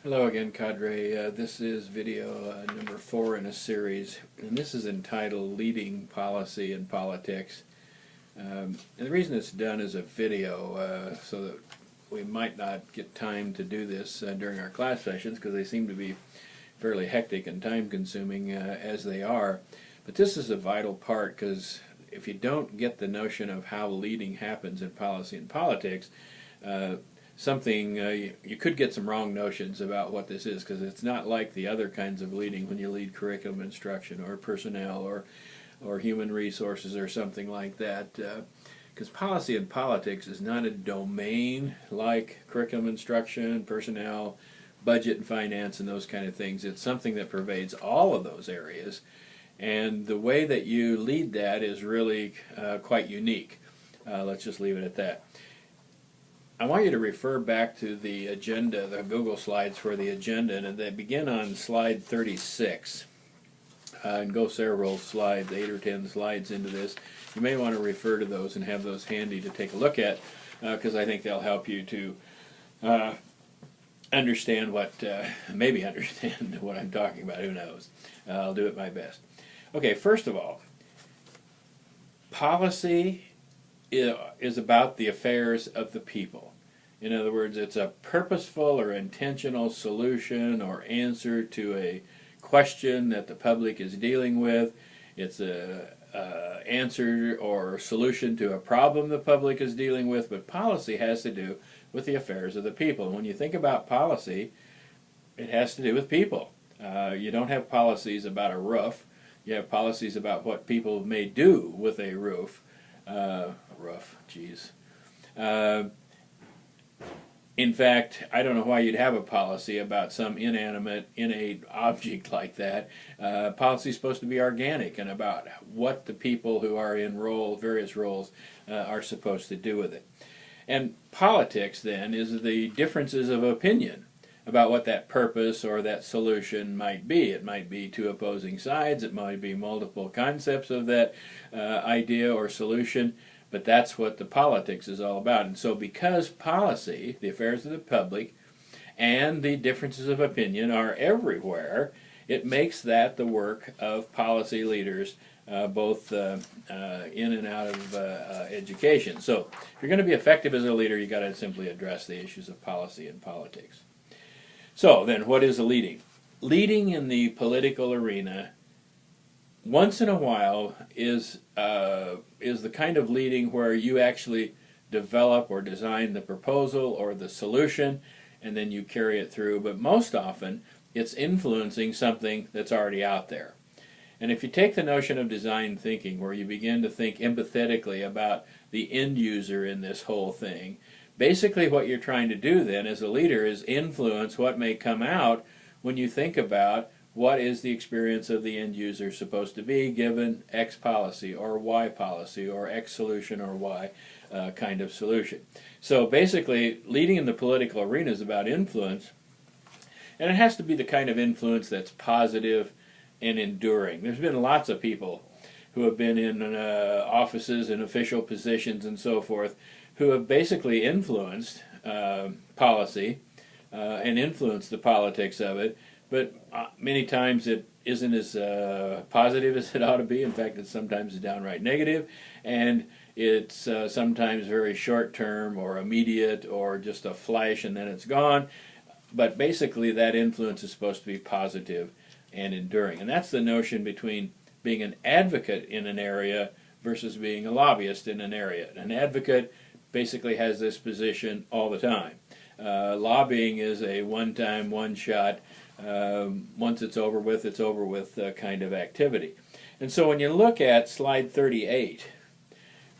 Hello again, Cadre. This is video number 4 in a series, and this is entitled Leading Policy and Politics. And the reason it's done as a video, so that we might not get time to do this during our class sessions, because they seem to be fairly hectic and time-consuming as they are. But this is a vital part, because if you don't get the notion of how leading happens in policy and politics, you could get some wrong notions about what this is, because it's not like the other kinds of leading when you lead curriculum instruction or personnel or human resources or something like that. Because policy and politics is not a domain like curriculum instruction, personnel, budget and finance and those kind of things. It's something that pervades all of those areas, and the way that you lead that is really quite unique. Let's just leave it at that. I want you to refer back to the agenda, the Google Slides for the agenda, and they begin on slide 36 and go several slides, 8 or 10 slides into this. You may want to refer to those and have those handy to take a look at, because I think they'll help you to understand maybe understand what I'm talking about. Who knows? I'll do it my best. Okay, first of all, policy is about the affairs of the people. In other words, it's a purposeful or intentional solution or answer to a question that the public is dealing with. It's an answer or solution to a problem the public is dealing with, but policy has to do with the affairs of the people. And when you think about policy, it has to do with people. You don't have policies about a roof. You have policies about what people may do with a roof. In fact, I don't know why you'd have a policy about some inanimate, innate object like that. Policy is supposed to be organic and about what the people who are in various roles, are supposed to do with it. And politics, then, is the differences of opinion about what that purpose or that solution might be. It might be two opposing sides. It might be multiple concepts of that idea or solution. But that's what the politics is all about. And so because policy, the affairs of the public, and the differences of opinion are everywhere, it makes that the work of policy leaders, both in and out of education. So if you're going to be effective as a leader, you've got to simply address the issues of policy and politics. So then, what is leading? Leading in the political arena once in a while is the kind of leading where you actually develop or design the proposal or the solution, and then you carry it through. But most often, it's influencing something that's already out there. And if you take the notion of design thinking, where you begin to think empathetically about the end user in this whole thing, basically what you're trying to do then as a leader is influence what may come out when you think about what is the experience of the end user supposed to be given X policy or Y policy or X solution or Y kind of solution. So basically, leading in the political arena is about influence, and it has to be the kind of influence that's positive and enduring. There's been lots of people who have been in offices and official positions and so forth who have basically influenced policy and influenced the politics of it, but many times it isn't as positive as it ought to be. In fact, it's sometimes downright negative, and it's sometimes very short-term or immediate or just a flash and then it's gone. But basically that influence is supposed to be positive and enduring. And that's the notion between being an advocate in an area versus being a lobbyist in an area. An advocate basically has this position all the time. Lobbying is a one-time, one-shot, once it's over with kind of activity. And so when you look at slide 38,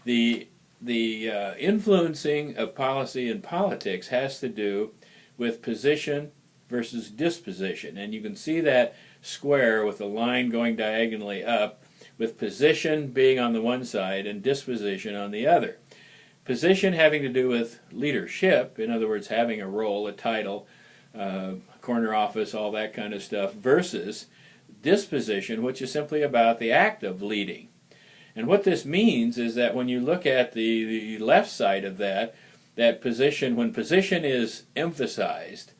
the influencing of policy and politics has to do with position versus disposition. And you can see that square with the line going diagonally up, with position being on the one side and disposition on the other. Position having to do with leadership, in other words, having a role, a title, corner office, all that kind of stuff, versus disposition, which is simply about the act of leading. And what this means is that when you look at the left side of that position, when position is emphasized,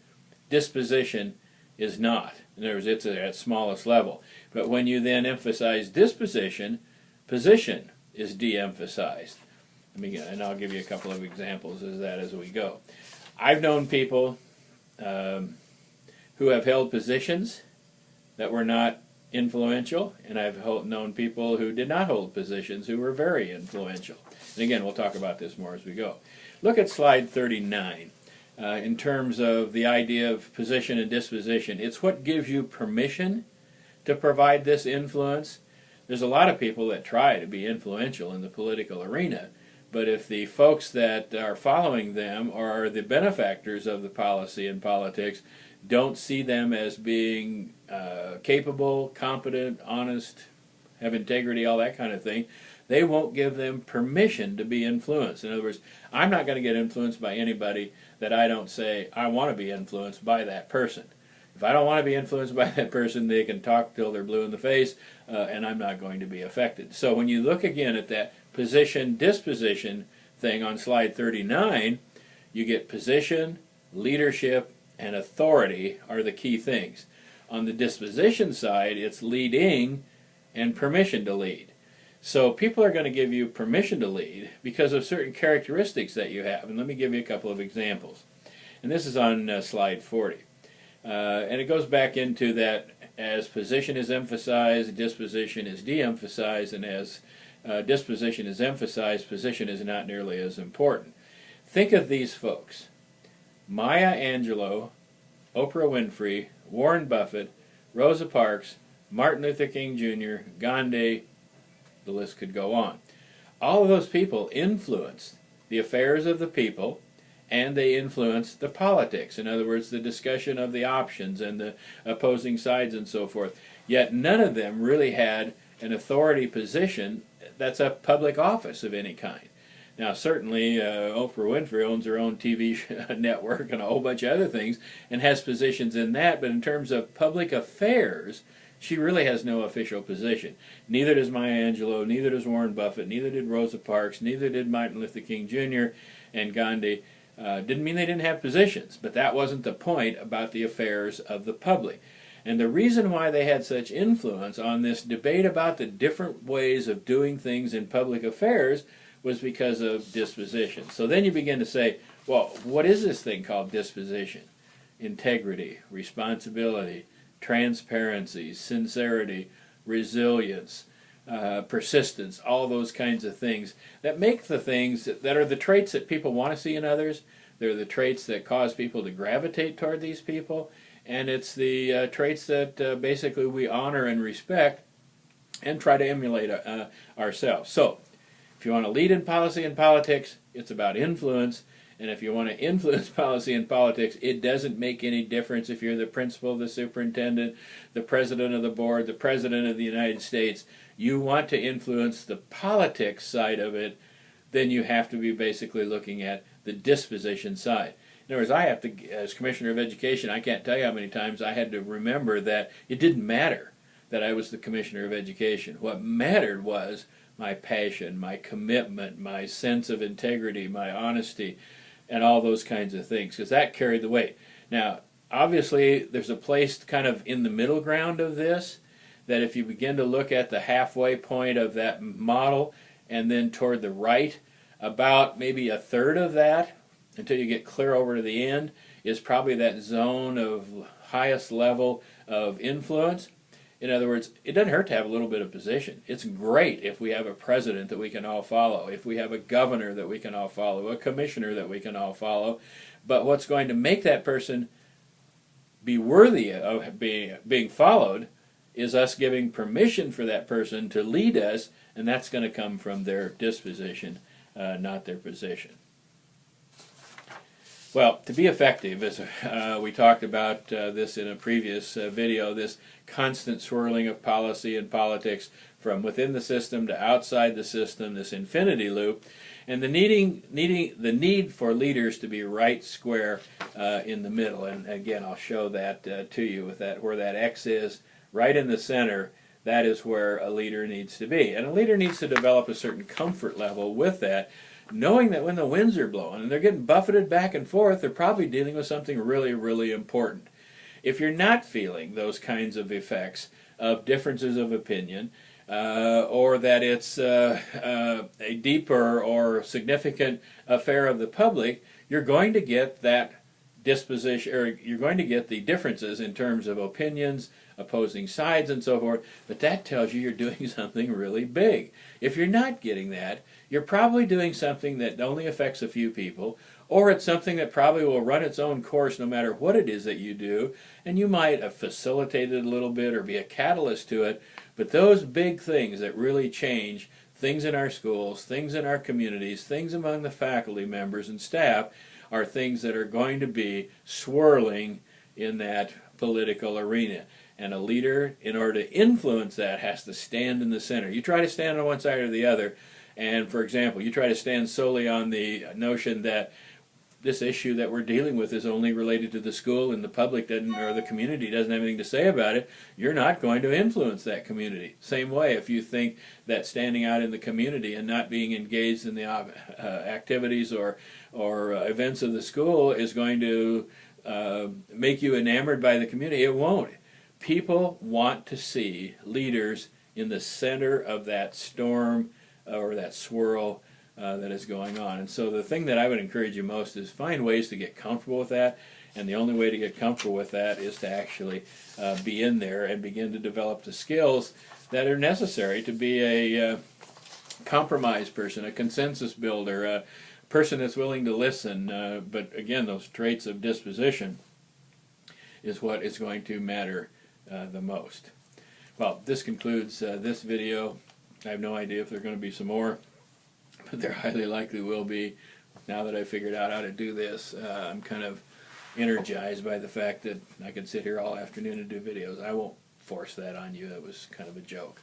Disposition is not. In other words, it's at smallest level. But when you then emphasize disposition, position is de-emphasized. And I'll give you a couple of examples of that as we go. I've known people who have held positions that were not influential, and I've known people who did not hold positions who were very influential. And again, we'll talk about this more as we go. Look at slide 39. In terms of the idea of position and disposition, it's what gives you permission to provide this influence. There's a lot of people that try to be influential in the political arena, but if the folks that are following them are the benefactors of the policy and politics, don't see them as being capable, competent, honest, have integrity, all that kind of thing, they won't give them permission to be influenced. In other words, I'm not going to get influenced by anybody that I don't say, I want to be influenced by that person. If I don't want to be influenced by that person, they can talk till they're blue in the face, and I'm not going to be affected. So when you look again at that position, disposition thing on slide 39, you get position, leadership, and authority are the key things. On the disposition side, it's leading and permission to lead. So people are going to give you permission to lead because of certain characteristics that you have. And let me give you a couple of examples. And this is on slide 40. And it goes back into that as position is emphasized, disposition is de-emphasized, and as disposition is emphasized, position is not nearly as important. Think of these folks: Maya Angelou, Oprah Winfrey, Warren Buffett, Rosa Parks, Martin Luther King Jr., Gandhi, the list could go on. All of those people influenced the affairs of the people, and they influenced the politics. In other words, the discussion of the options and the opposing sides and so forth. Yet none of them really had an authority position that's a public office of any kind. Now, certainly, Oprah Winfrey owns her own TV network and a whole bunch of other things and has positions in that, but in terms of public affairs, she really has no official position. Neither does Maya Angelou, neither does Warren Buffett, neither did Rosa Parks, neither did Martin Luther King Jr. and Gandhi. Didn't mean they didn't have positions, but that wasn't the point about the affairs of the public. And the reason why they had such influence on this debate about the different ways of doing things in public affairs was because of disposition. So then you begin to say, well, what is this thing called disposition? Integrity, responsibility, transparency, sincerity, resilience, persistence, all those kinds of things that make the things that are the traits that people want to see in others. They're the traits that cause people to gravitate toward these people, and it's the traits that basically we honor and respect and try to emulate ourselves. So if you want to lead in policy and politics, it's about influence. And if you want to influence policy and politics, it doesn't make any difference if you're the principal, the superintendent, the president of the board, the president of the United States. You want to influence the politics side of it, then you have to be basically looking at the disposition side. In other words, I have to, as Commissioner of Education, I can't tell you how many times I had to remember that it didn't matter that I was the Commissioner of Education. What mattered was my passion, my commitment, my sense of integrity, my honesty, and all those kinds of things, because that carried the weight. Now, obviously, there's a place kind of in the middle ground of this, that if you begin to look at the halfway point of that model, and then toward the right, about maybe a third of that, until you get clear over to the end, is probably that zone of highest level of influence. In other words, it doesn't hurt to have a little bit of position. It's great if we have a president that we can all follow, if we have a governor that we can all follow, a commissioner that we can all follow. But what's going to make that person be worthy of being followed is us giving permission for that person to lead us, and that's going to come from their disposition, not their position. Well, to be effective, as we talked about this in a previous video, this constant swirling of policy and politics from within the system to outside the system, this infinity loop, and the need for leaders to be right square in the middle. And again, I'll show that to you with that, where that X is, right in the center. That is where a leader needs to be. And a leader needs to develop a certain comfort level with that, knowing that when the winds are blowing and they're getting buffeted back and forth, they're probably dealing with something really, really important. If you're not feeling those kinds of effects of differences of opinion, or that it's a deeper or significant affair of the public, you're going to get that disposition, or you're going to get the differences in terms of opinions, opposing sides, and so forth, but that tells you you're doing something really big. If you're not getting that, you're probably doing something that only affects a few people, or it's something that probably will run its own course no matter what it is that you do, and you might have facilitated it a little bit or be a catalyst to it, but those big things that really change things in our schools, things in our communities, things among the faculty members and staff, are things that are going to be swirling in that political arena. And a leader, in order to influence that, has to stand in the center. You try to stand on one side or the other, and for example, you try to stand solely on the notion that this issue that we're dealing with is only related to the school and the public doesn't, or the community doesn't have anything to say about it, you're not going to influence that community. Same way, if you think that standing out in the community and not being engaged in the activities or events of the school is going to make you enamored by the community, it won't. People want to see leaders in the center of that storm or that swirl that is going on. And so the thing that I would encourage you most is find ways to get comfortable with that, and the only way to get comfortable with that is to actually be in there and begin to develop the skills that are necessary to be a compromise person, a consensus builder, a person that's willing to listen. But again, those traits of disposition is what is going to matter the most. Well, this concludes this video. I have no idea if there are going to be some more, but there highly likely will be. Now that I've figured out how to do this, I'm kind of energized by the fact that I can sit here all afternoon and do videos. I won't force that on you. That was kind of a joke.